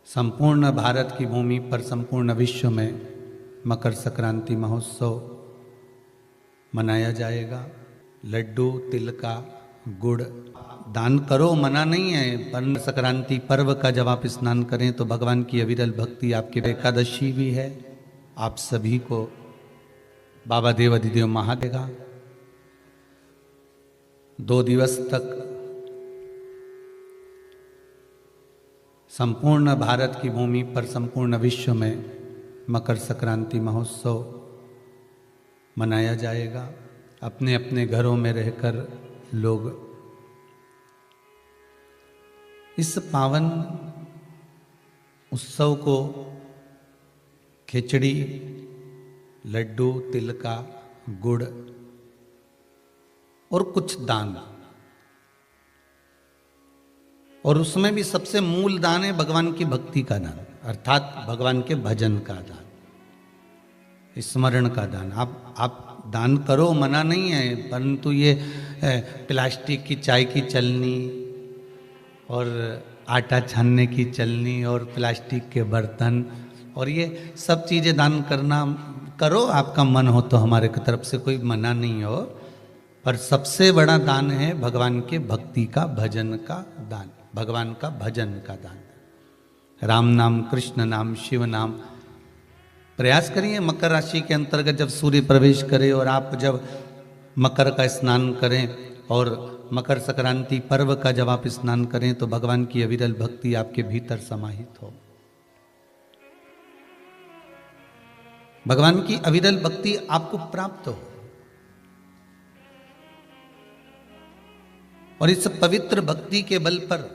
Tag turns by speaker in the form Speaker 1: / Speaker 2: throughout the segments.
Speaker 1: संपूर्ण भारत की भूमि पर संपूर्ण विश्व में मकर संक्रांति महोत्सव मनाया जाएगा। लड्डू, तिल का, गुड़ दान करो, मना नहीं है, पर संक्रांति पर्व का जब आप स्नान करें तो भगवान की अविरल भक्ति आपके एकादशी भी है। आप सभी को बाबा देव अधिदेव महादेगा 2 दिवस तक संपूर्ण भारत की भूमि पर संपूर्ण विश्व में मकर संक्रांति महोत्सव मनाया जाएगा। अपने अपने घरों में रहकर लोग इस पावन उत्सव को खिचड़ी, लड्डू, तिल का, गुड़ और कुछ दान, और उसमें भी सबसे मूल दान है भगवान की भक्ति का दान, अर्थात भगवान के भजन का दान, स्मरण का दान। आप दान करो, मना नहीं है, परंतु ये प्लास्टिक की चाय की चलनी और आटा छानने की चलनी और प्लास्टिक के बर्तन और ये सब चीज़ें दान करना करो, आपका मन हो तो, हमारे की तरफ से कोई मना नहीं हो, पर सबसे बड़ा दान है भगवान के भक्ति का, भजन का दान, भगवान का भजन का दान। राम नाम, कृष्ण नाम, शिव नाम। प्रयास करिए मकर राशि के अंतर्गत जब सूर्य प्रवेश करे और आप जब मकर का स्नान करें और मकर संक्रांति पर्व का जब आप स्नान करें तो भगवान की अविरल भक्ति आपके भीतर समाहित हो। भगवान की अविरल भक्ति आपको प्राप्त हो और इस पवित्र भक्ति के बल पर,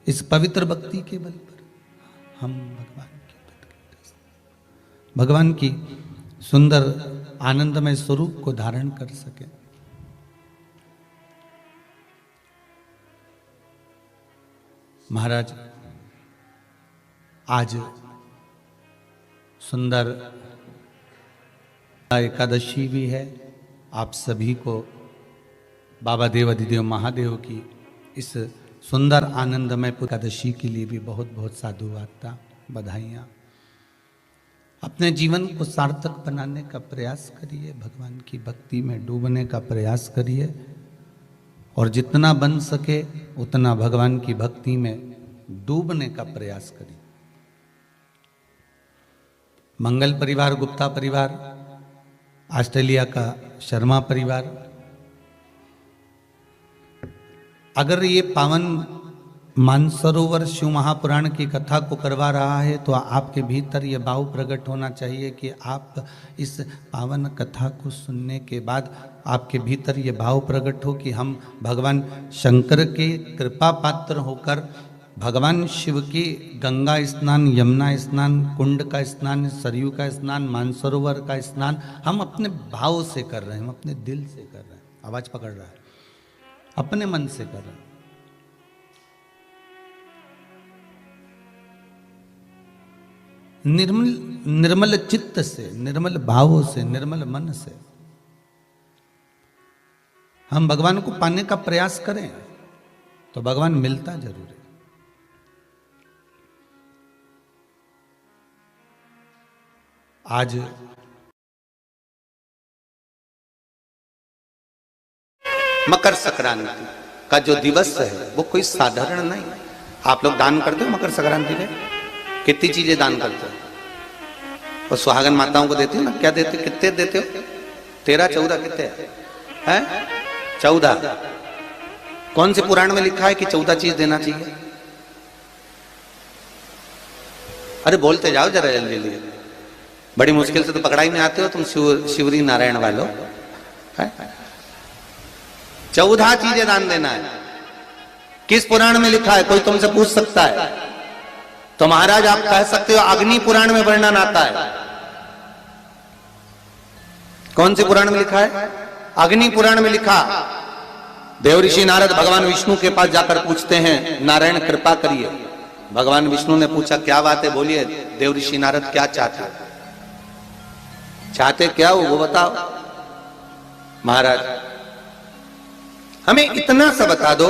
Speaker 1: इस पवित्र भक्ति के बल पर हम भगवान की सुंदर आनंदमय स्वरूप को धारण कर सके। महाराज, आज सुंदर एकादशी भी है। आप सभी को बाबा देव अधिदेव महादेव की इस सुंदर आनंदमय एकादशी के लिए भी बहुत बहुत साधुवाद, बधाइयाँ। अपने जीवन को सार्थक बनाने का प्रयास करिए, भगवान की भक्ति में डूबने का प्रयास करिए और जितना बन सके उतना भगवान की भक्ति में डूबने का प्रयास करिए। मंगल परिवार, गुप्ता परिवार, ऑस्ट्रेलिया का शर्मा परिवार, अगर ये पावन मानसरोवर शिव महापुराण की कथा को करवा रहा है तो आपके भीतर ये भाव प्रकट होना चाहिए कि आप इस पावन कथा को सुनने के बाद आपके भीतर ये भाव प्रकट हो कि हम भगवान शंकर के कृपा पात्र होकर भगवान शिव की गंगा स्नान, यमुना स्नान, कुंड का स्नान, सरयू का स्नान, मानसरोवर का स्नान हम अपने भाव से कर रहे हैं, हम अपने दिल से कर रहे हैं। आवाज पकड़ रहा है, अपने मन से कर रहे हैं। निर्मल चित्त से, निर्मल भावों से, निर्मल मन से हम भगवान को पाने का प्रयास करें तो भगवान मिलता जरूर है। आज मकर संक्रांति का जो दिवस है वो कोई साधारण नहीं। आप लोग दान करते हो मकर संक्रांति में? कितनी चीजें दान करते हो? और सुहागन माताओं को देते हो ना? क्या देते, कितने देते हो? 13, 14 कितने हैं? 14। कौन से पुराण में लिखा है कि 14 चीज देना चाहिए? अरे बोलते जाओ जरा जल्दी जल्दी, बड़ी मुश्किल से तो पकड़ाई में आते हो तुम शिवरी नारायण वालों। 14 चीजें दान देना है। किस पुराण में लिखा है? कोई तुमसे पूछ सकता है तो महाराज आप कह सकते हो अग्नि पुराण में वर्णन आता है। कौन से पुराण में लिखा है? अग्नि पुराण में लिखा। देव ऋषि नारद भगवान विष्णु के पास जाकर पूछते हैं, नारायण कृपा करिए। भगवान विष्णु ने पूछा क्या बात है, बोलिए। देव ऋषि नारद क्या चाहते, चाहते क्या हो वो बताओ। महाराज हमें इतना सा बता दो,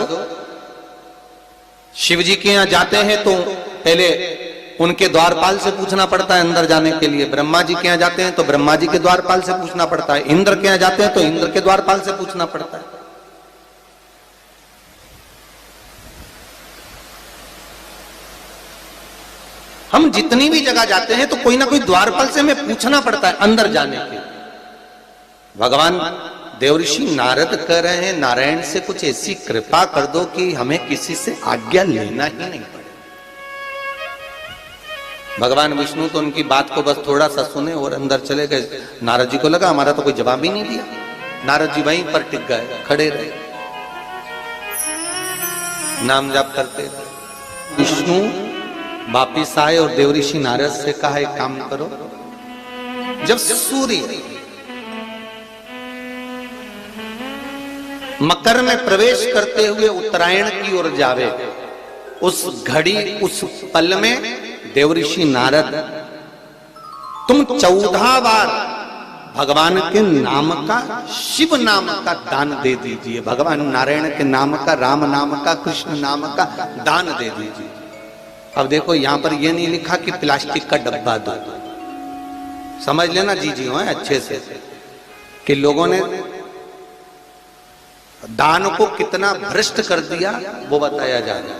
Speaker 1: शिव जी के यहां जाते हैं तो पहले उनके द्वारपाल से पूछना पड़ता है अंदर जाने के लिए। ब्रह्मा जी के यहाँ जाते हैं तो ब्रह्मा जी के द्वारपाल से पूछना पड़ता है, इंद्र के यहाँ जाते हैं तो इंद्र के द्वारपाल से पूछना पड़ता है। हम जितनी भी जगह जाते हैं तो कोई ना कोई द्वारपाल से हमें पूछना पड़ता है अंदर जाने के। भगवान देवऋषि नारद कह रहे हैं, नारायण से कुछ ऐसी कृपा कर दो कि हमें किसी से आज्ञा लेना ही नहीं पड़े। भगवान विष्णु तो उनकी बात को बस थोड़ा सा सुने और अंदर चले गए। नारद जी को लगा हमारा तो कोई जवाब ही नहीं दिया। नारद जी वहीं पर टिक गए, खड़े रहे, नाम जाप करते रहे। विष्णु वापिस आए और देवऋषि नारद से कहा एक काम करो, जब सूर्य मकर में प्रवेश करते हुए उत्तरायण की ओर जावे, उस घड़ी उस पल में देवऋषि नारद तुम 14 बार भगवान के नाम का, शिव नाम का दान दे दीजिए। भगवान नारायण के नाम का, राम नाम का, कृष्ण नाम का दान दे दीजिए। अब देखो यहां पर यह नहीं लिखा कि प्लास्टिक का डब्बा दो, समझ लेना जी हो अच्छे से कि लोगों ने दान को कितना भ्रष्ट कर दिया वो बताया जाएगा।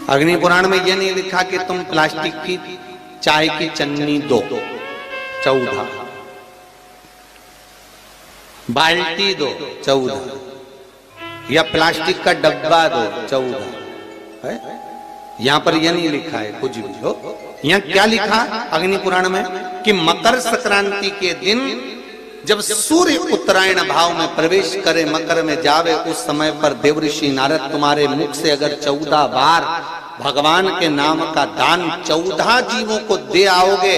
Speaker 1: अग्नि पुराण में यह नहीं लिखा कि तुम प्लास्टिक की चाय की चन्नी दो 14, बाल्टी दो 14, या प्लास्टिक का डब्बा दो 14 है। यहां पर यह नहीं लिखा है कुछ भी हो। यहां क्या लिखा अग्नि पुराण में कि मकर संक्रांति के दिन जब सूर्य उत्तरायण भाव में प्रवेश करे, मकर में जावे, उस समय पर देवऋषि नारद तुम्हारे मुख से अगर 14 बार भगवान के नाम का दान 14 जीवों को दे आओगे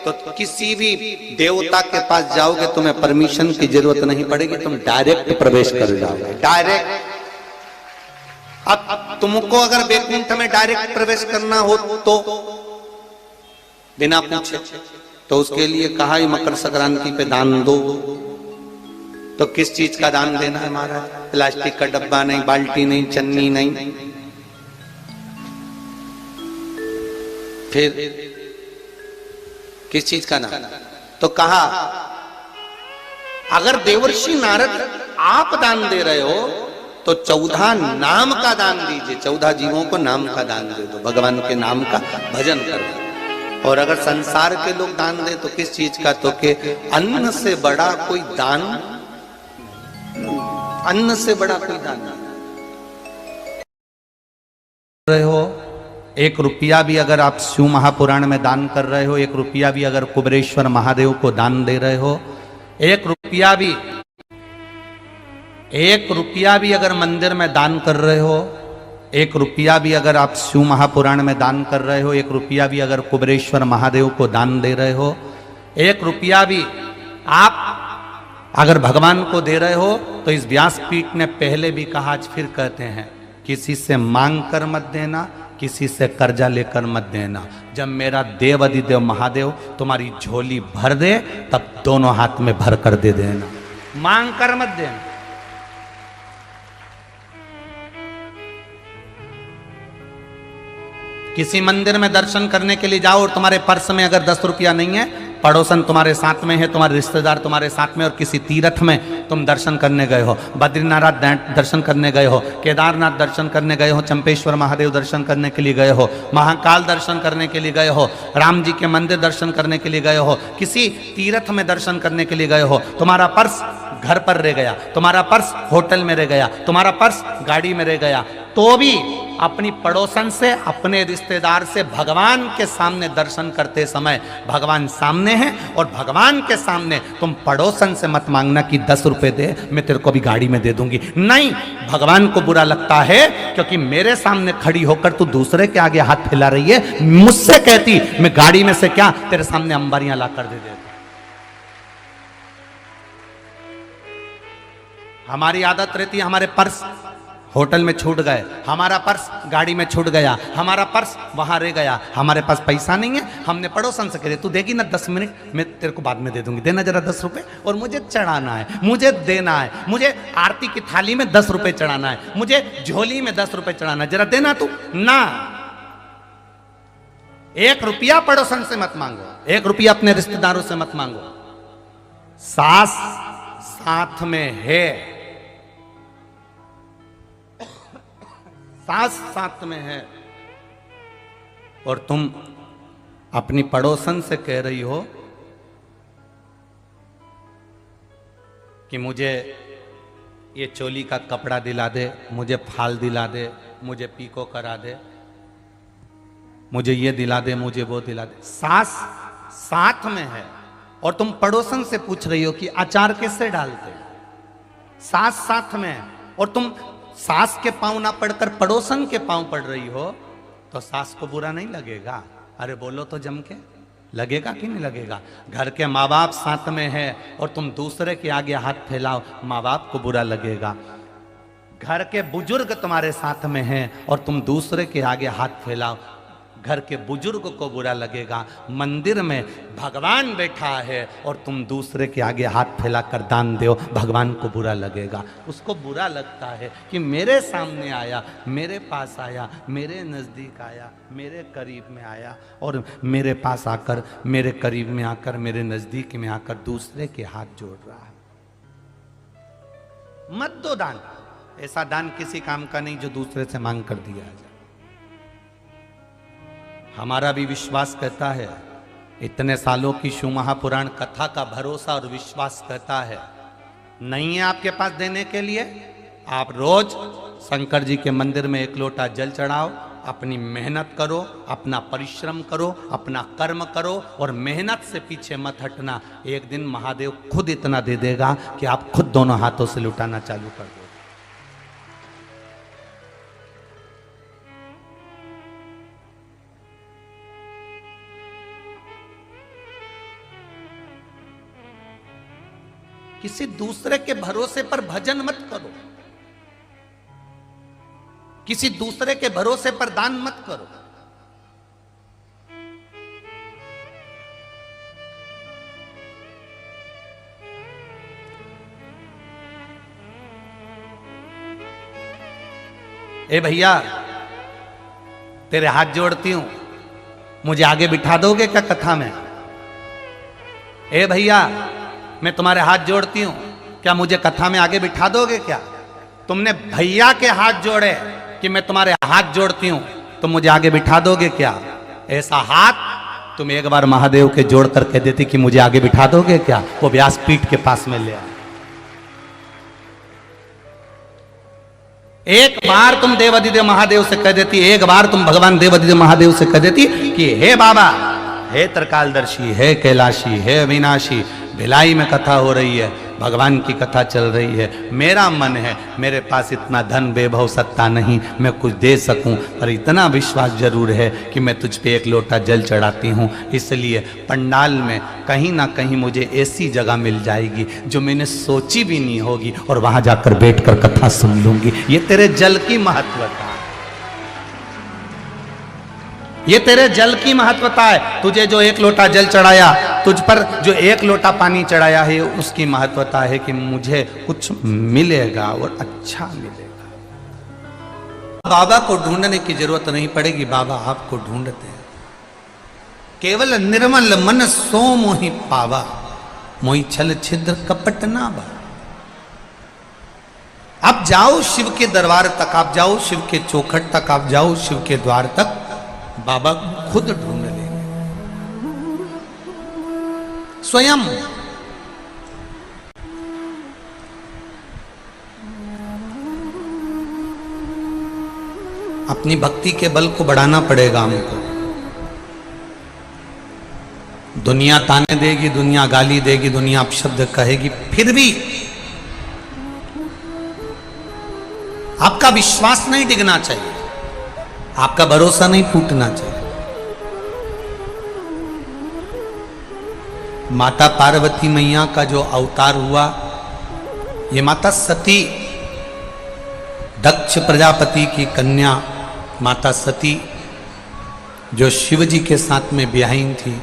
Speaker 1: तो किसी भी देवता के पास जाओगे, तुम्हें परमिशन की जरूरत नहीं पड़ेगी, तुम डायरेक्ट प्रवेश कर जाओगे, डायरेक्ट। अब तुमको अगर वैकुंठ में डायरेक्ट प्रवेश करना हो तो बिना पूछे, तो उसके लिए कहा ही मकर संक्रांति पे दान दो। तो किस चीज का दान देना है महाराज? प्लास्टिक का डब्बा नहीं, बाल्टी नहीं, चन्नी नहीं, फिर किस चीज का दान? तो कहा अगर देवर्षि नारद आप दान दे रहे हो तो 14 नाम का दान दीजिए, 14 जीवों को नाम का दान दे दो, भगवान के नाम का भजन करो। और अगर संसार के लोग दान दे तो किस चीज का? तो के अन्न से बड़ा कोई दान, अन्न से बड़ा कोई दान रहे हो। 1 रुपया भी अगर आप शिव महापुराण में दान कर रहे हो, 1 रुपया भी अगर कुबेरेश्वर महादेव को दान दे रहे हो, 1 रुपया भी अगर मंदिर में दान कर रहे हो, 1 रुपया भी अगर आप शिव महापुराण में दान कर रहे हो, 1 रुपया भी अगर कुबेरेश्वर महादेव को दान दे रहे हो, 1 रुपया भी आप अगर भगवान को दे रहे हो, तो इस व्यासपीठ ने पहले भी कहा, आज फिर कहते हैं, किसी से मांग कर मत देना, किसी से कर्जा लेकर मत देना। जब मेरा देव अधिदेव महादेव तुम्हारी झोली भर दे तब दोनों हाथ में भर कर दे देना, मांग कर मत देना। किसी मंदिर में दर्शन करने के लिए जाओ और तुम्हारे पर्स में अगर 10 रुपया नहीं है, पड़ोसन तुम्हारे साथ में है, तुम्हारे रिश्तेदार तुम्हारे साथ में, और किसी तीर्थ में तुम दर्शन करने गए हो, बद्रीनाथ दर्शन करने गए हो, केदारनाथ दर्शन करने गए हो, चंपेश्वर महादेव दर्शन करने के लिए गए हो, महाकाल दर्शन करने के लिए गए हो, राम जी के मंदिर दर्शन करने के लिए गए हो, किसी तीर्थ में दर्शन करने के लिए गए हो, तुम्हारा पर्स घर पर रह गया, तुम्हारा पर्स होटल में रह गया, तुम्हारा पर्स गाड़ी में रह गया, तो भी अपनी पड़ोसन से, अपने रिश्तेदार से भगवान के सामने दर्शन करते समय भगवान सामने है, और भगवान के सामने तुम पड़ोसन से मत मांगना कि 10 रुपए दे, मैं तेरे को भी गाड़ी में दे दूंगी। नहीं, भगवान को बुरा लगता है क्योंकि मेरे सामने खड़ी होकर तू दूसरे के आगे हाथ फैला रही है। मुझसे कहती मैं गाड़ी में से क्या तेरे सामने अंबारियां ला कर दे देता। हमारी आदत रहती है हमारे पर्स होटल में छूट गए, हमारा पर्स गाड़ी में छूट गया, हमारा पर्स वहां रह गया, हमारे पास पैसा नहीं है, हमने पड़ोसन से कह तू देगी ना 10 मिनट, मैं तेरे को बाद में दे दूंगी, देना जरा 10 रुपए, और मुझे चढ़ाना है, मुझे देना है, मुझे आरती की थाली में 10 रुपए चढ़ाना है, मुझे झोली में 10 रुपए चढ़ाना है, जरा देना तू ना। 1 रुपया पड़ोसन से मत मांगो, 1 रुपया अपने रिश्तेदारों से मत मांगो। सास साथ में है, सास साथ में है, और तुम अपनी पड़ोसन से कह रही हो कि मुझे ये चोली का कपड़ा दिला दे, मुझे फाल दिला दे, मुझे पीको करा दे, मुझे ये दिला दे, मुझे वो दिला दे। सास साथ में है और तुम पड़ोसन से पूछ रही हो कि अचार कैसे डालते। सास साथ में है और तुम सास के पांव ना पढ़कर पड़ोसन के पांव पढ़ रही हो, तो सास को बुरा नहीं लगेगा? अरे बोलो तो जम के, लगेगा कि नहीं लगेगा? घर के माँ बाप साथ में है और तुम दूसरे के आगे हाथ फैलाओ, माँ बाप को बुरा लगेगा। घर के बुजुर्ग तुम्हारे साथ में हैं और तुम दूसरे के आगे हाथ फैलाओ, घर के बुजुर्ग को बुरा लगेगा। मंदिर में भगवान बैठा है और तुम दूसरे के आगे हाथ फैलाकर दान दो, भगवान को बुरा लगेगा। उसको बुरा लगता है कि मेरे सामने आया, मेरे पास आया, मेरे नज़दीक आया, मेरे करीब में आया और मेरे पास आकर, मेरे करीब में आकर, मेरे नज़दीक में आकर दूसरे के हाथ जोड़ रहा है। मत दो दान, ऐसा दान किसी काम का नहीं जो दूसरे से मांग कर दिया जाए। हमारा भी विश्वास कहता है, इतने सालों की शिव महापुराण कथा का भरोसा और विश्वास कहता है, नहीं है आपके पास देने के लिए, आप रोज शंकर जी के मंदिर में 1 लोटा जल चढ़ाओ, अपनी मेहनत करो, अपना परिश्रम करो, अपना कर्म करो और मेहनत से पीछे मत हटना। एक दिन महादेव खुद इतना दे देगा कि आप खुद दोनों हाथों से लुटाना चालू कर दो। किसी दूसरे के भरोसे पर भजन मत करो, किसी दूसरे के भरोसे पर दान मत करो। ए भैया, तेरे हाथ जोड़ती हूं, मुझे आगे बिठा दोगे क्या कथा में? ए भैया, मैं तुम्हारे हाथ जोड़ती हूं, क्या मुझे कथा में आगे बिठा दोगे क्या? तुमने भैया के हाथ जोड़े कि मैं तुम्हारे हाथ जोड़ती हूं, तुम मुझे आगे बिठा दोगे क्या? ऐसा हाथ तुम एक बार महादेव के जोड़ कर कह देती कि मुझे आगे बिठा दोगे क्या? वो व्यासपीठ के पास में ले आए। एक बार तुम देवादिदेव महादेव से कह देती, एक बार तुम भगवान देवादिदेव महादेव से कह देती कि हे बाबा, हे त्रिकालदर्शी, हे कैलाशी, हे अविनाशी, भिलाई में कथा हो रही है, भगवान की कथा चल रही है, मेरा मन है, मेरे पास इतना धन वैभव सत्ता नहीं मैं कुछ दे सकूं, पर इतना विश्वास जरूर है कि मैं तुझ पे 1 लोटा जल चढ़ाती हूं, इसलिए पंडाल में कहीं ना कहीं मुझे ऐसी जगह मिल जाएगी जो मैंने सोची भी नहीं होगी और वहां जाकर बैठकर कथा सुन लूंगी। ये तेरे जल की महत्वता है, ये तेरे जल की महत्वता है। तुझे जो 1 लोटा जल चढ़ाया, तुझ पर जो 1 लोटा पानी चढ़ाया है, उसकी महत्वता है कि मुझे कुछ मिलेगा और अच्छा मिलेगा। बाबा को ढूंढने की जरूरत नहीं पड़ेगी, बाबा आपको ढूंढते हैं। केवल निर्मल मन सो मोहि पावा, मोहि छल छिद्र कपट ना बा। आप जाओ शिव के दरबार तक, आप जाओ शिव के चौखट तक, आप जाओ शिव के द्वार तक, बाबा खुद ढूंढ लेंगे स्वयं। अपनी भक्ति के बल को बढ़ाना पड़ेगा हमको। दुनिया ताने देगी, दुनिया गाली देगी, दुनिया अपशब्द कहेगी, फिर भी आपका विश्वास नहीं डिगना चाहिए, आपका भरोसा नहीं टूटना चाहिए। माता पार्वती मैया का जो अवतार हुआ, ये माता सती दक्ष प्रजापति की कन्या माता सती जो शिव जी के साथ में ब्याहीन थी,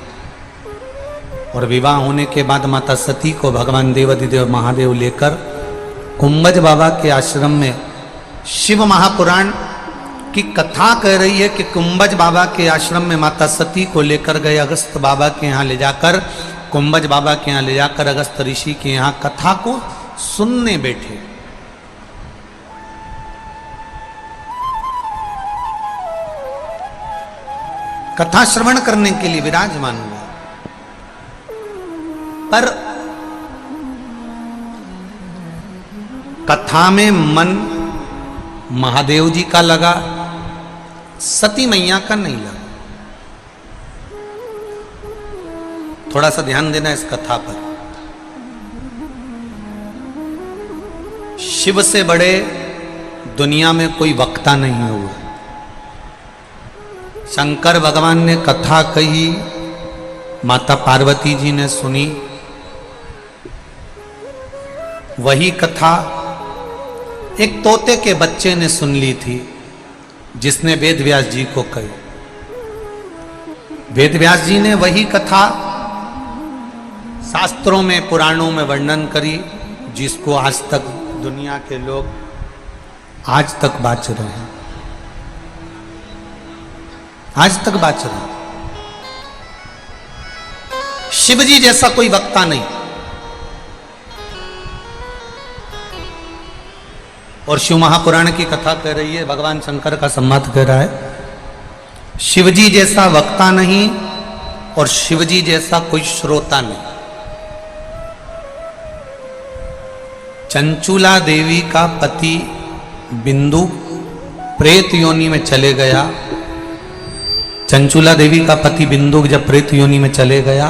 Speaker 1: और विवाह होने के बाद माता सती को भगवान देवाधिदेव महादेव लेकर कुंभज बाबा के आश्रम में, शिव महापुराण की कथा कह रही है कि कुंभज बाबा के आश्रम में माता सती को लेकर गए, अगस्त बाबा के यहाँ ले जाकर, कुंभज बाबा के यहाँ ले जाकर अगस्त ऋषि के यहाँ कथा को सुनने बैठे। कथा श्रवण करने के लिए विराजमान हुआ, पर कथा में मन महादेव जी का लगा, सती मैया का नहीं लगा। थोड़ा सा ध्यान देना इस कथा पर। शिव से बड़े दुनिया में कोई वक्ता नहीं हुआ। शंकर भगवान ने कथा कही, माता पार्वती जी ने सुनी। वही कथा एक तोते के बच्चे ने सुन ली थी, जिसने वेद व्यास जी को कही। वेद व्यास जी ने वही कथा शास्त्रों में, पुराणों में वर्णन करी, जिसको आज तक दुनिया के लोग आज तक बाच रहे हैं, आज तक बाच रहे हैं। शिव जी जैसा कोई वक्ता नहीं। और शिव महापुराण की कथा कह रही है, भगवान शंकर का संवाद कह रहा है, शिव जी जैसा वक्ता नहीं और शिव जी जैसा कोई श्रोता नहीं। चंचुला देवी का पति बिंदु प्रेत योनि में चले गया। चंचुला देवी का पति बिंदु जब प्रेत योनि में चले गया